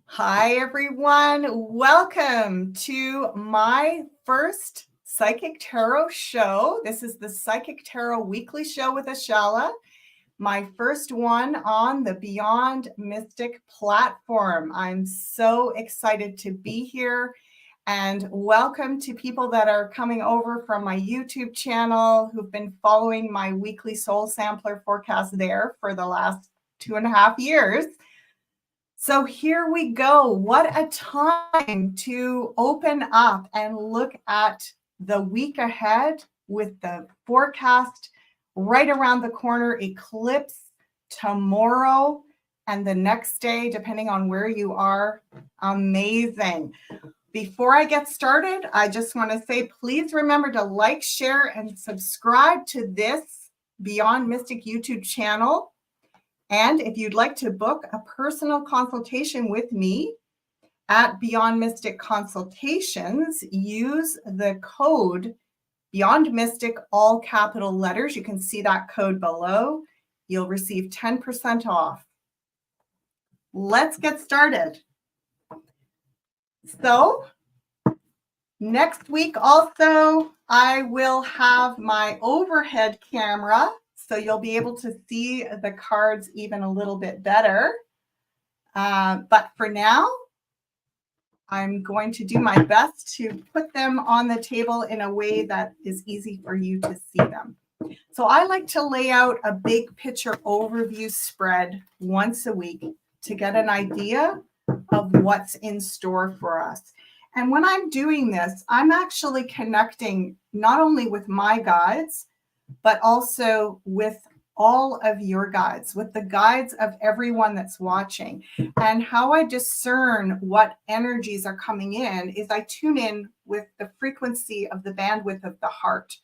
Hi, everyone. Welcome to my first Psychic Tarot show. This is the Psychic Tarot Weekly Show with ASHALA, my first one on the Beyond Mystic platform. I'm so excited to be here, and welcome to people that are coming over from my YouTube channel who've been following my weekly soul sampler forecast there for the last 2.5 years. So here we go. What a time to open up and look at the week ahead with the forecast right around the corner, eclipse tomorrow and the next day, depending on where you are. Amazing. Before I get started, I just want to say, please remember to like, share, and subscribe to this Beyond Mystic YouTube channel. And if you'd like to book a personal consultation with me at Beyond Mystic Consultations, use the code Beyond Mystic, all capital letters. You can see that code below. You'll receive 10% off. Let's get started. So next week also, I will have my overhead camera, so you'll be able to see the cards even a little bit better. But for now, I'm going to do my best to put them on the table in a way that is easy for you to see them. So I like to lay out a big picture overview spread once a week to get an idea of what's in store for us. And when I'm doing this, I'm actually connecting not only with my guides, but also with all of your guides, with the guides of everyone that's watching. And how I discern what energies are coming in is I tune in with the frequency of the bandwidth of the heart.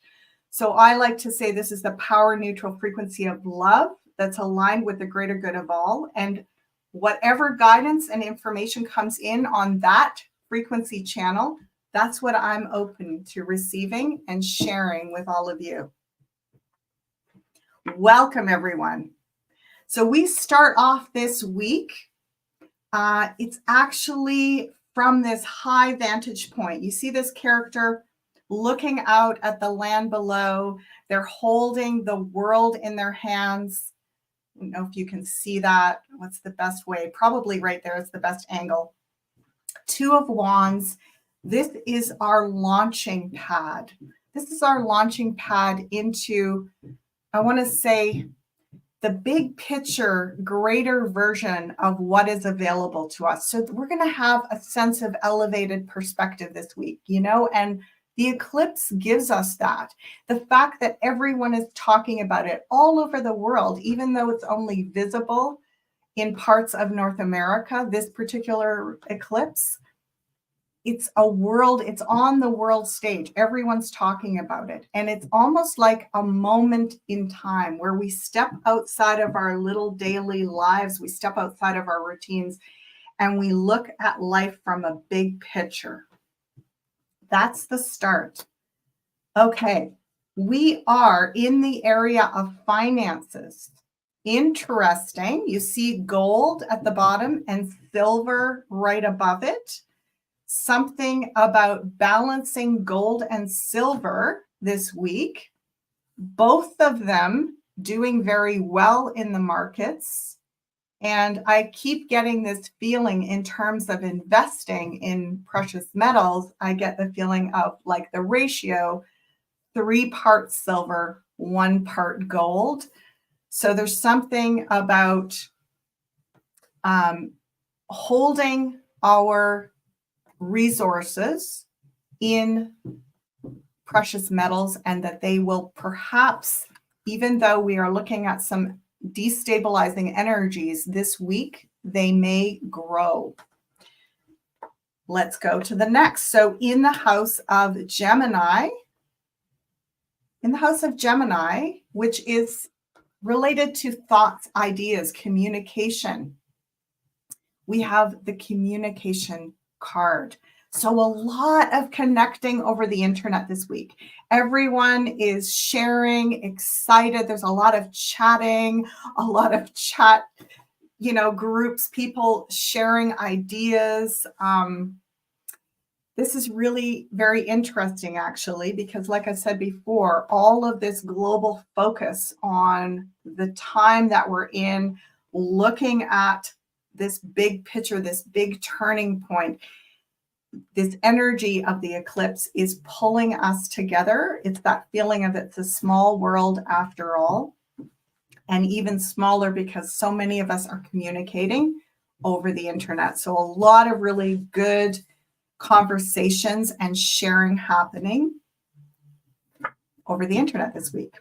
So I like to say this is the power neutral frequency of love that's aligned with the greater good of all. And whatever guidance and information comes in on that frequency channel, that's what I'm open to receiving and sharing with all of you. Welcome, everyone. So we start off this week. It's actually from this high vantage point. You see this character looking out at the land below. They're holding the world in their hands. I don't know if you can see that. What's the best way? Probably right there is the best angle. Two of Wands. This is our launching pad. This is our launching pad into, I want to say, the big picture, greater version of what is available to us. So we're going to have a sense of elevated perspective this week, you know, and the eclipse gives us that. The fact that everyone is talking about it all over the world, even though it's only visible in parts of North America, this particular eclipse, it's a world, it's on the world stage. Everyone's talking about it. And it's almost like a moment in time where we step outside of our little daily lives, we step outside of our routines, and we look at life from a big picture. That's the start. Okay, we are in the area of finances. Interesting. You see gold at the bottom and silver right above it. Something about balancing gold and silver this week. Both of them doing very well in the markets. And I keep getting this feeling in terms of investing in precious metals. I get the feeling of like the ratio, 3 parts silver, 1 part gold. So there's something about holding our resources in precious metals, and that they will perhaps, even though we are looking at some destabilizing energies this week, they may grow. Let's go to the next. So in the house of Gemini, which is related to thoughts, ideas, communication, we have the communication card. So a lot of connecting over the internet this week. Everyone is sharing, excited. There's a lot of chatting, a lot of chat you know, groups, people sharing ideas. This is really very interesting, actually, because like I said before, all of this global focus on the time that we're in, looking at this big picture, this big turning point, this energy of the eclipse is pulling us together. It's that feeling of it's a small world after all, and even smaller because so many of us are communicating over the internet. So a lot of really good conversations and sharing happening over the internet this week.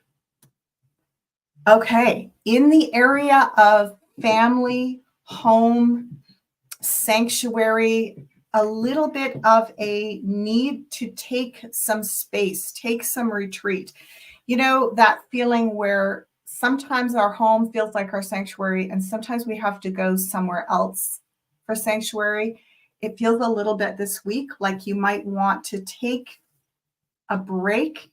Okay, in the area of family, home, sanctuary, a little bit of a need to take some space, take some retreat. You know, that feeling where sometimes our home feels like our sanctuary and sometimes we have to go somewhere else for sanctuary. It feels a little bit this week like you might want to take a break,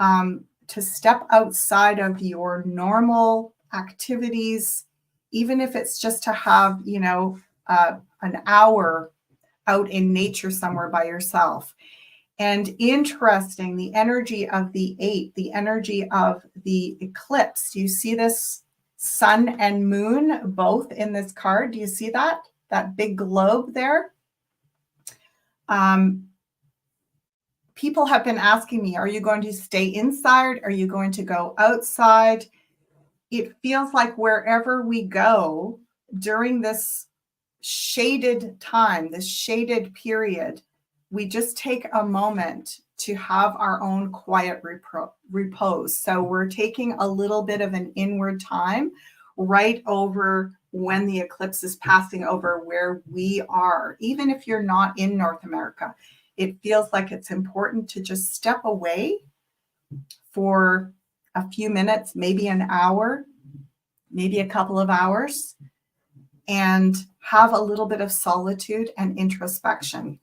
to step outside of your normal activities, even if it's just to have, you know, an hour out in nature somewhere by yourself. And interesting, the energy of the 8, the energy of the eclipse. Do you see this sun and moon both in this card? Do you see that? That big globe there? People have been asking me, are you going to stay inside? Are you going to go outside? It feels like wherever we go during this shaded time, this shaded period, we just take a moment to have our own quiet repose. So we're taking a little bit of an inward time right over when the eclipse is passing over where we are. Even if you're not in North America, it feels like it's important to just step away for a few minutes, maybe an hour, maybe a couple of hours, and have a little bit of solitude and introspection.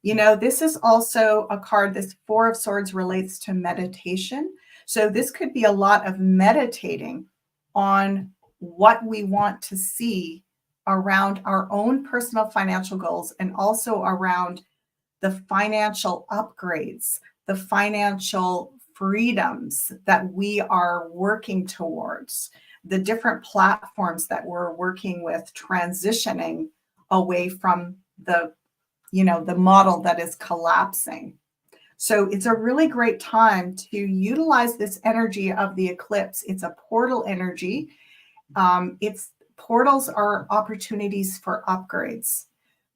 You know, this is also a card, this 4 of Swords relates to meditation. So this could be a lot of meditating on what we want to see around our own personal financial goals and also around the financial upgrades, the financial freedoms that we are working towards, the different platforms that we're working with, transitioning away from the, you know, the model that is collapsing. So it's a really great time to utilize this energy of the eclipse. It's a portal energy. Portals are opportunities for upgrades.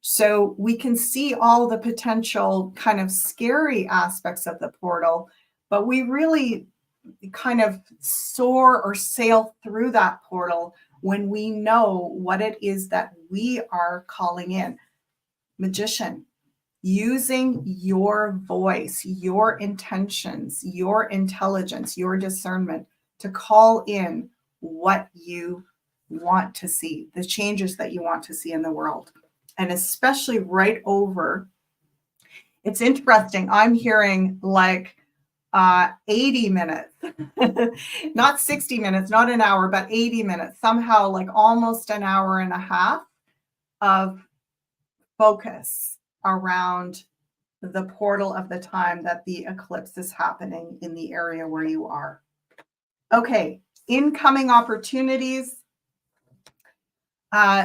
So we can see all the potential kind of scary aspects of the portal, but we really kind of soar or sail through that portal when we know what it is that we are calling in. Magician, using your voice, your intentions, your intelligence, your discernment to call in what you want to see, the changes that you want to see in the world. And especially right over, it's interesting, I'm hearing like 80 minutes, not 60 minutes, not an hour, but 80 minutes, somehow like almost an hour and a half of focus around the portal of the time that the eclipse is happening in the area where you are. Okay, incoming opportunities.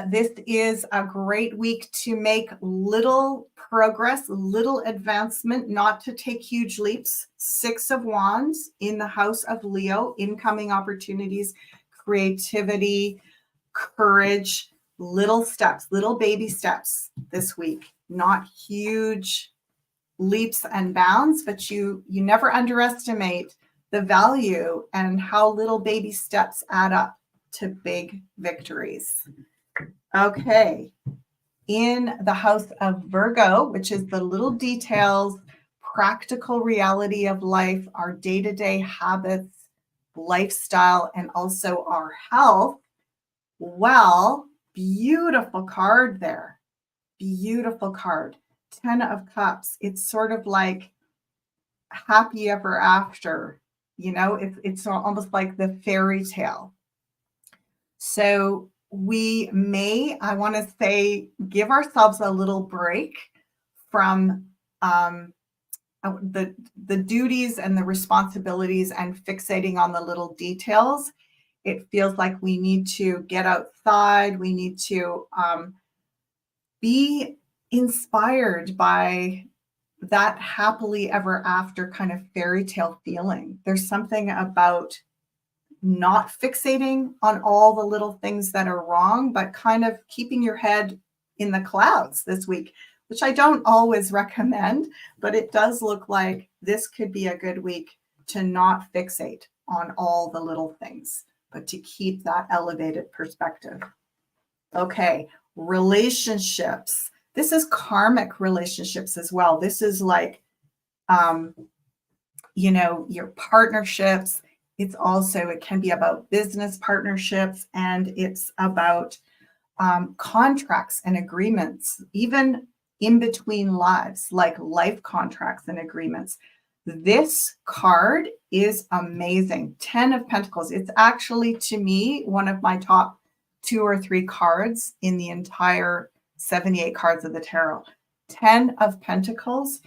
This is a great week to make little progress, little advancement, not to take huge leaps. 6 of Wands in the house of Leo, incoming opportunities, creativity, courage, little steps, little baby steps this week, not huge leaps and bounds, but you never underestimate the value and how little baby steps add up to big victories. Okay, in the house of Virgo, which is the little details, practical reality of life, our day-to-day habits, lifestyle, and also our health. Well, beautiful card there. Beautiful card. 10 of Cups. It's sort of like happy ever after. You know, it's almost like the fairy tale. So we may, I want to say, give ourselves a little break from the duties and the responsibilities and fixating on the little details. It feels like we need to get outside. We need to be inspired by that happily ever after kind of fairy tale feeling. There's something about not fixating on all the little things that are wrong, but kind of keeping your head in the clouds this week, which I don't always recommend, but it does look like this could be a good week to not fixate on all the little things, but to keep that elevated perspective. Okay, relationships. This is karmic relationships as well. This is like, you know, your partnerships. It's also, it can be about business partnerships, and it's about contracts and agreements, even in between lives, like life contracts and agreements. This card is amazing. 10 of Pentacles. It's actually, to me, one of my top 2 or 3 cards in the entire 78 cards of the tarot. 10 of Pentacles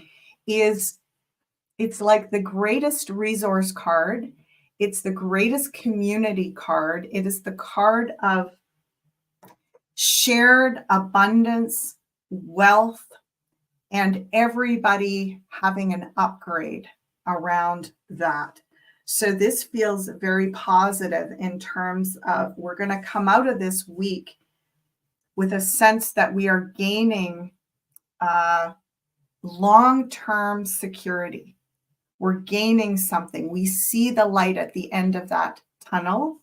is, it's like the greatest resource card. It's the greatest community card. It is the card of shared abundance, wealth, and everybody having an upgrade around that. So this feels very positive in terms of, we're going to come out of this week with a sense that we are gaining long-term security. We're gaining something. We see the light at the end of that tunnel,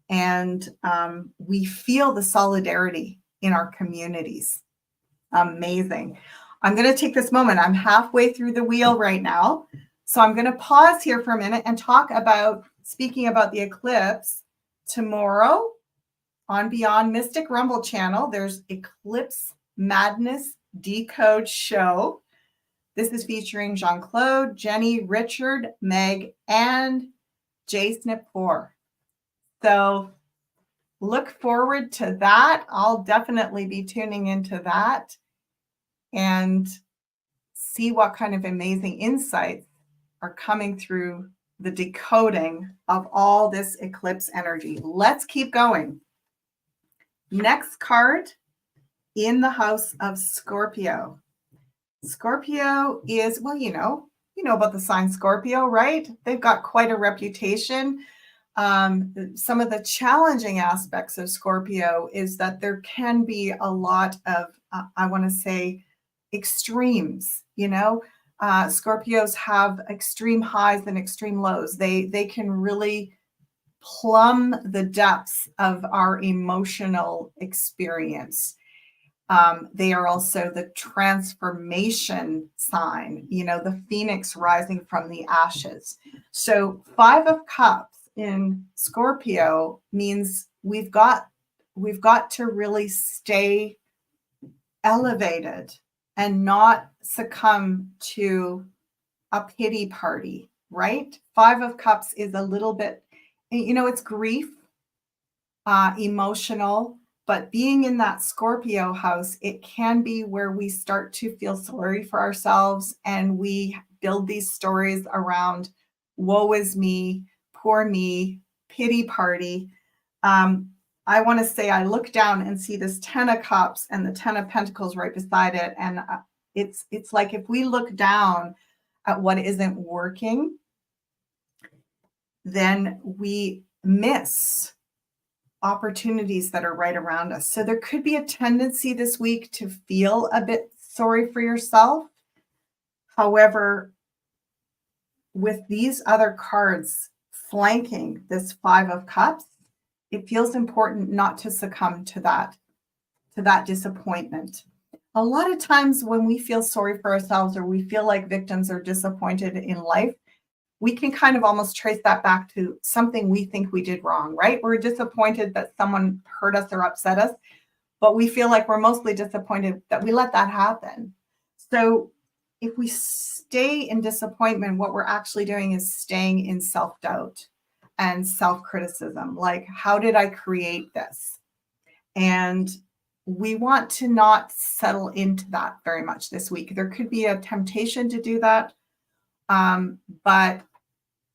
and we feel the solidarity in our communities. Amazing. I'm going to take this moment. I'm halfway through the wheel right now. So I'm going to pause here for a minute and talk about, speaking about the eclipse, tomorrow on Beyond Mystic Rumble channel, there's Eclipse Madness Decode Show. This is featuring Jean-Claude, Jenny, Richard, Meg, and JSnip4. So look forward to that. I'll definitely be tuning into that and see what kind of amazing insights are coming through the decoding of all this eclipse energy. Let's keep going. Next card, in the house of Scorpio. Scorpio is, well, you know about the sign Scorpio, right? They've got quite a reputation. Some of the challenging aspects of Scorpio is that there can be a lot of, I want to say, extremes. You know, Scorpios have extreme highs and extreme lows. They can really plumb the depths of our emotional experience. They are also the transformation sign, you know, the phoenix rising from the ashes. So 5 of Cups in Scorpio means we've got to really stay elevated and not succumb to a pity party, right? 5 of Cups is a little bit, you know, it's grief, emotional. But being in that Scorpio house, it can be where we start to feel sorry for ourselves, and we build these stories around woe is me, poor me, pity party. I want to say I look down and see this 10 of Cups and the 10 of Pentacles right beside it. And it's like, if we look down at what isn't working, then we miss opportunities that are right around us. So there could be a tendency this week to feel a bit sorry for yourself. However, with these other cards flanking this 5 of Cups, it feels important not to succumb to that disappointment. A lot of times when we feel sorry for ourselves, or we feel like victims or disappointed in life, we can kind of almost trace that back to something we think we did wrong, right? We're disappointed that someone hurt us or upset us, but we feel like we're mostly disappointed that we let that happen. So if we stay in disappointment, what we're actually doing is staying in self-doubt and self-criticism. Like, how did I create this? And we want to not settle into that very much this week. There could be a temptation to do that. But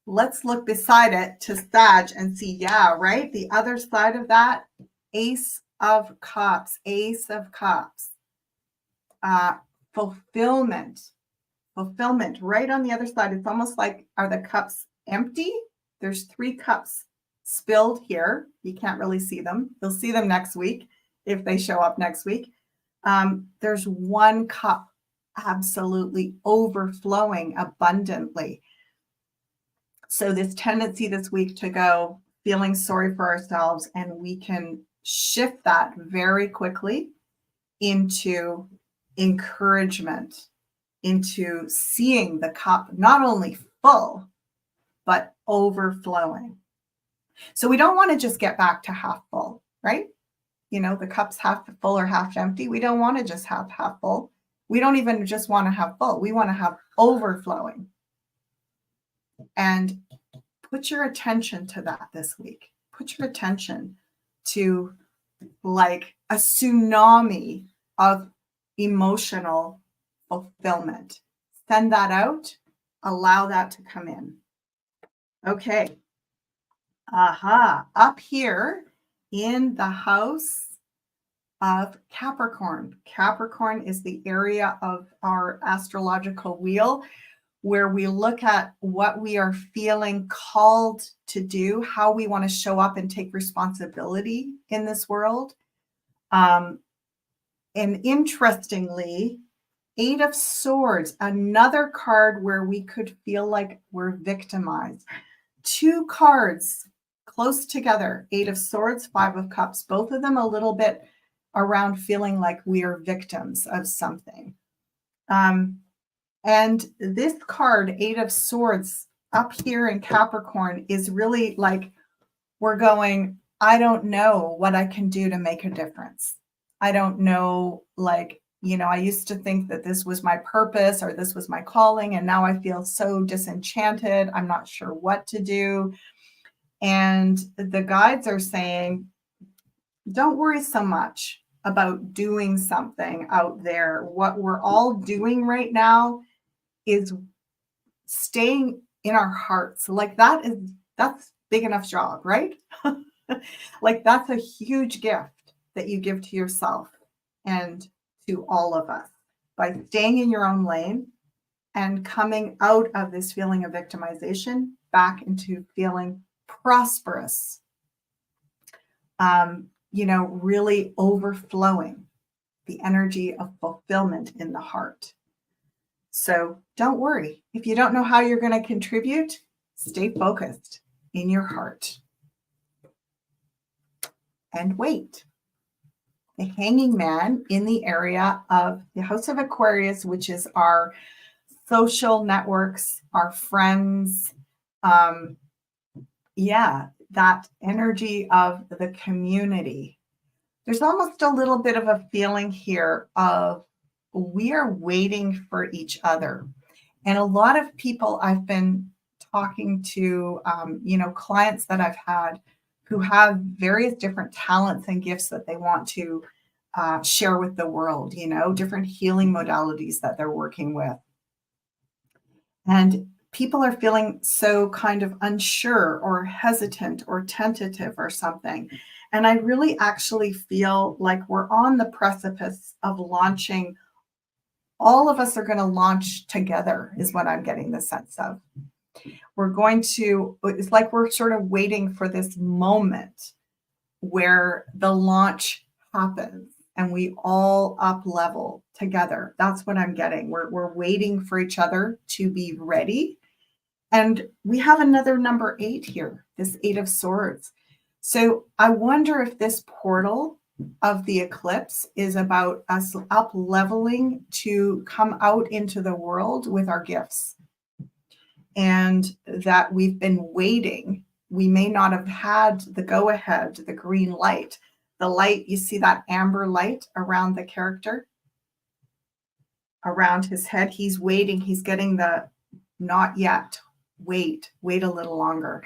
let's look beside it to Sag and see, yeah, right? The other side of that, Ace of Cups, Ace of Cups, fulfillment right on the other side. It's almost like, are the cups empty? There's 3 cups spilled here. You can't really see them. You'll see them next week if they show up next week. There's 1 cup absolutely overflowing abundantly. So this tendency this week to go feeling sorry for ourselves, and we can shift that very quickly into encouragement, into seeing the cup not only full, but overflowing. So we don't want to just get back to half full, right? You know, the cup's half full or half empty. We don't want to just have half full. We don't even just want to have full. We want to have overflowing. And put your attention to that this week. Put your attention to like a tsunami of emotional fulfillment. Send that out. Allow that to come in. Okay. Up here in the house of Capricorn. Capricorn is the area of our astrological wheel where we look at what we are feeling called to do, how we want to show up and take responsibility in this world. And interestingly, 8 of Swords, another card where we could feel like we're victimized. 2 cards close together, 8 of Swords, 5 of Cups, both of them a little bit around feeling like we are victims of something. And this card, 8 of Swords, up here in Capricorn is really like we're going, I don't know what I can do to make a difference. I don't know, like, you know, I used to think that this was my purpose or this was my calling, and now I feel so disenchanted. I'm not sure what to do. And the guides are saying, don't worry so much about doing something out there. What we're all doing right now is staying in our hearts. Like that's big enough job, right? Like that's a huge gift that you give to yourself and to all of us by staying in your own lane and coming out of this feeling of victimization back into feeling prosperous, you know, really overflowing the energy of fulfillment in the heart. So don't worry. If you don't know how you're going to contribute, stay focused in your heart and wait. The Hanging Man in the area of the House of Aquarius, which is our social networks, our friends, that energy of the community. There's almost a little bit of a feeling here of we are waiting for each other. And a lot of people I've been talking to, you know, clients that I've had who have various different talents and gifts that they want to share with the world, you know, different healing modalities that they're working with. And people are feeling so kind of unsure or hesitant or tentative or something. And I really actually feel like we're on the precipice of launching. All of us are going to launch together is what I'm getting the sense of. We're going to, it's like we're sort of waiting for this moment where the launch happens and we all up level together. That's what I'm getting. We're waiting for each other to be ready. And we have another number 8 here, this 8 of Swords. So I wonder if this portal of the eclipse is about us up leveling to come out into the world with our gifts. And that we've been waiting. We may not have had the go ahead, the green light. The light, you see that amber light around the character, around his head. He's waiting. He's getting the not yet. Wait a little longer.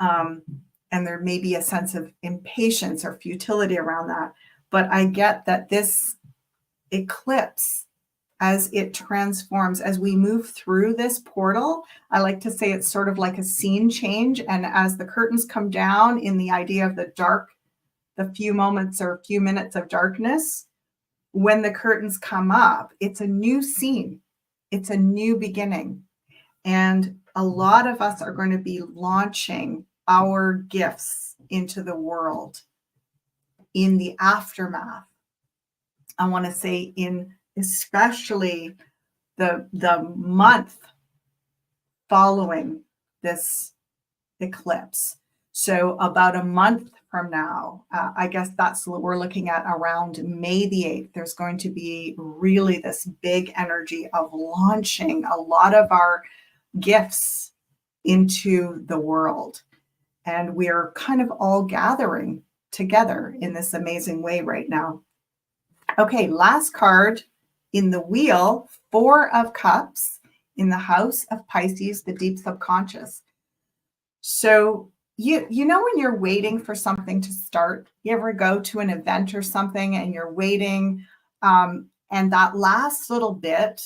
And there may be a sense of impatience or futility around that. But I get that this eclipse, as it transforms, as we move through this portal, I like to say it's sort of like a scene change. And as the curtains come down in the idea of the dark, the few moments or few minutes of darkness, when the curtains come up, it's a new scene. It's a new beginning. And a lot of us are going to be launching our gifts into the world in the aftermath. I want to say in especially the month following this eclipse. So about a month from now, I guess that's what we're looking at around May the 8th. There's going to be really this big energy of launching a lot of our gifts into the world. And we're kind of all gathering together in this amazing way right now. Okay, last card in the wheel, 4 of Cups in the house of Pisces, the deep subconscious. So you know when you're waiting for something to start, you ever go to an event or something and you're waiting, and that last little bit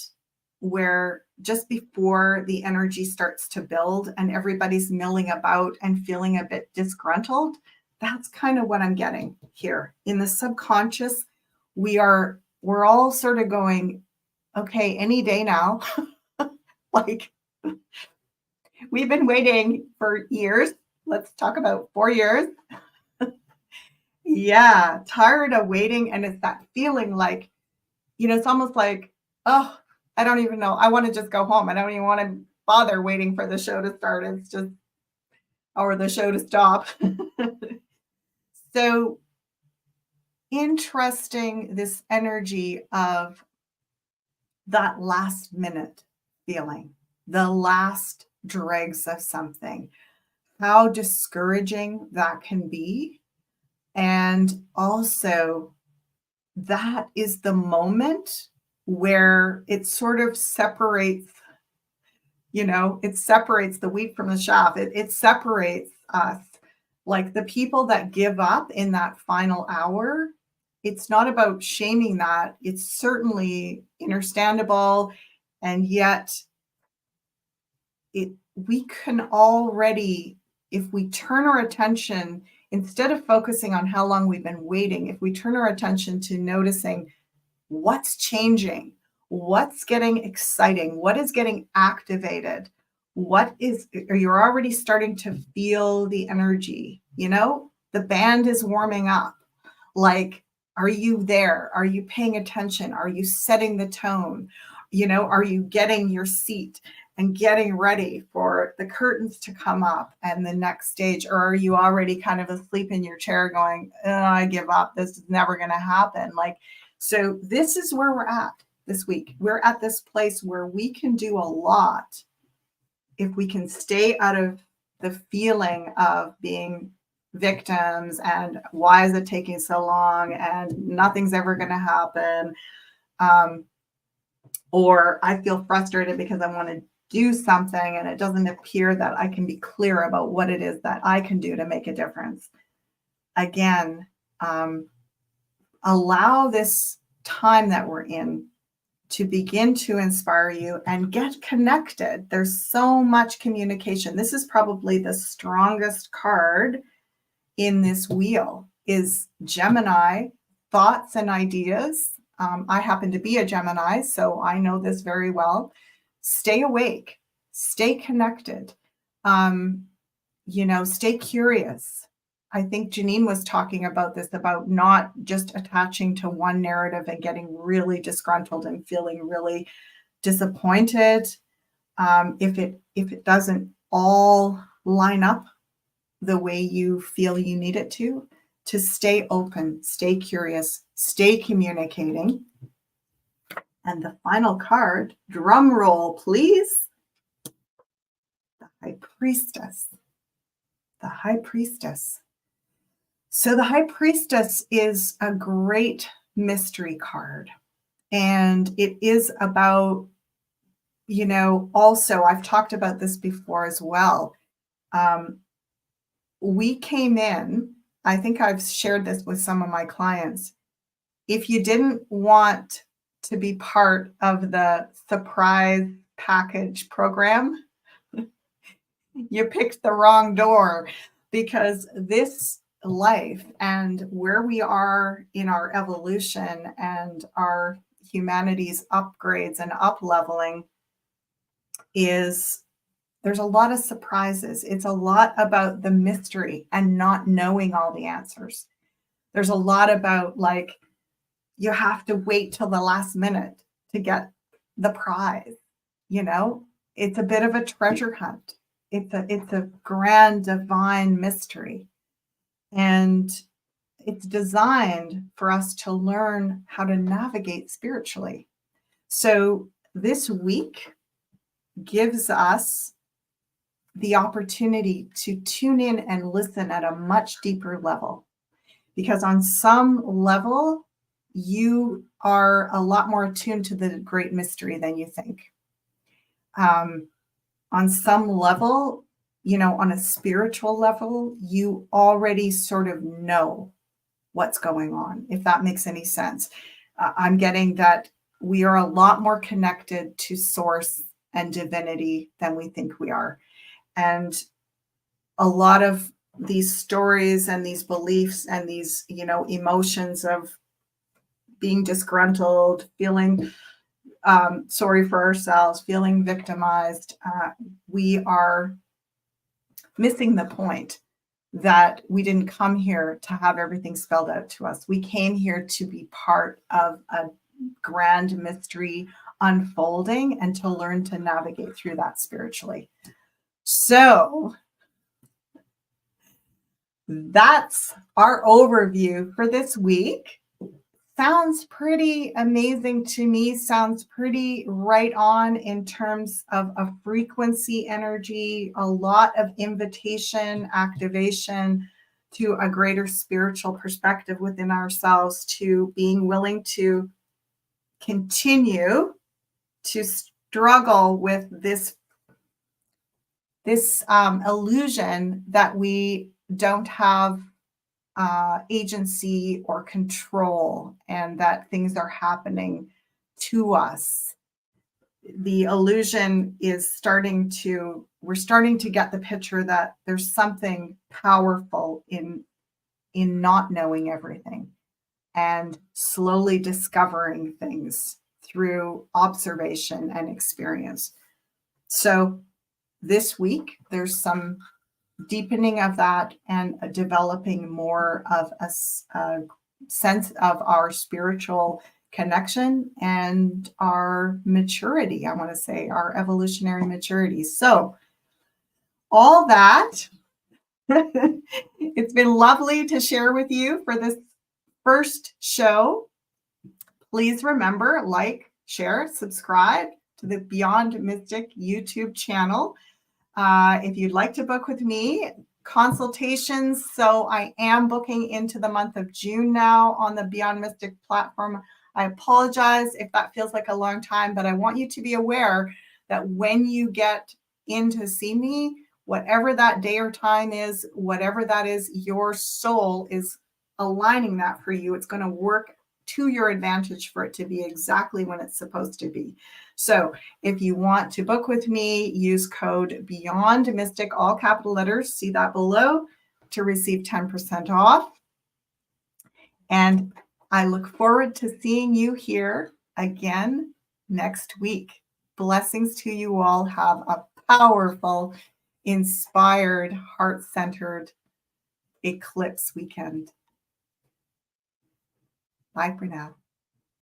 where just before the energy starts to build and everybody's milling about and feeling a bit disgruntled, that's kind of what I'm getting here. In the subconscious, we're all sort of going, okay, any day now. Like, we've been waiting for years. Let's talk about 4 years. Yeah, tired of waiting. And it's that feeling like, it's almost like, oh, I don't even know. I want to just go home. I don't even want to bother waiting for the show to start. It's just, or the show to stop. So interesting, this energy of that last minute feeling, the last dregs of something, how discouraging that can be. And also, that is the moment where it sort of separates, it separates the wheat from the chaff. It separates us. Like the people that give up in that final hour, it's not about shaming that. It's certainly understandable. And yet we can already, if we turn our attention, instead of focusing on how long we've been waiting, if we turn our attention to noticing what's changing, what's getting exciting, what is getting activated, you're already starting to feel the energy, the band is warming up. Like, are you there? Are you paying attention? Are you setting the tone? Are you getting your seat and getting ready for the curtains to come up and the next stage? Or are you already kind of asleep in your chair going, oh, I give up. This is never going to happen. So this is where we're at this week. We're at this place where we can do a lot if we can stay out of the feeling of being victims and why is it taking so long and nothing's ever going to happen. Or I feel frustrated because I want to do something and it doesn't appear that I can be clear about what it is that I can do to make a difference. Again, allow this time that we're in to begin to inspire you and get connected. There's so much communication. This is probably the strongest card in this wheel is Gemini, thoughts and ideas. I happen to be a Gemini, so I know this very well. Stay awake, stay connected, stay curious. I think Janine was talking about this, about not just attaching to one narrative and getting really disgruntled and feeling really disappointed if it doesn't all line up the way you feel you need it to stay open, stay curious, stay communicating. And the final card, drum roll, please. The High Priestess. The High Priestess. So the High Priestess is a great mystery card. And it is about, also, I've talked about this before as well. We came in, I think I've shared this with some of my clients. if you didn't want to be part of the surprise package program, you picked the wrong door, because this life and where we are in our evolution and our humanity's upgrades and up leveling is, there's a lot of surprises. It's a lot about the mystery and not knowing all the answers. There's a lot about, like, you have to wait till the last minute to get the prize. You know, it's a bit of a treasure hunt. It's a grand divine mystery. And it's designed for us to learn how to navigate spiritually. So this week gives us the opportunity to tune in and listen at a much deeper level. Because on some level, you are a lot more attuned to the great mystery than you think. On some level, you know, on a spiritual level, you already sort of know what's going on, if that makes any sense. I'm getting that we are a lot more connected to source and divinity than we think we are. And a lot of these stories and these beliefs and these, you know, emotions of being disgruntled, feeling sorry for ourselves, feeling victimized, we are missing the point that we didn't come here to have everything spelled out to us. We came here to be part of a grand mystery unfolding and to learn to navigate through that spiritually. So that's our overview for this week. Sounds pretty amazing to me. Sounds pretty right on in terms of a frequency energy, a lot of invitation, activation to a greater spiritual perspective within ourselves, to being willing to continue to struggle with this illusion that we don't have agency or control and that things are happening to us. The illusion is we're starting to get the picture that there's something powerful in not knowing everything and slowly discovering things through observation and experience. So this week, there's some deepening of that and developing more of a sense of our spiritual connection and our maturity. I want to say our evolutionary maturity. So all that, it's been lovely to share with you for this first show. Please remember, like, share, subscribe to the Beyond Mystic YouTube channel. If you'd like to book with me, consultations. So I am booking into the month of June now on the Beyond Mystic platform. I apologize if that feels like a long time, but I want you to be aware that when you get in to see me, whatever that day or time is, whatever that is, your soul is aligning that for you. It's going to work to your advantage for it to be exactly when it's supposed to be. So if you want to book with me, use code Beyond Mystic, all capital letters, see that below, to receive 10% off. And I look forward to seeing you here again next week. Blessings to you all. Have a powerful, inspired, heart-centered eclipse weekend. Bye for now.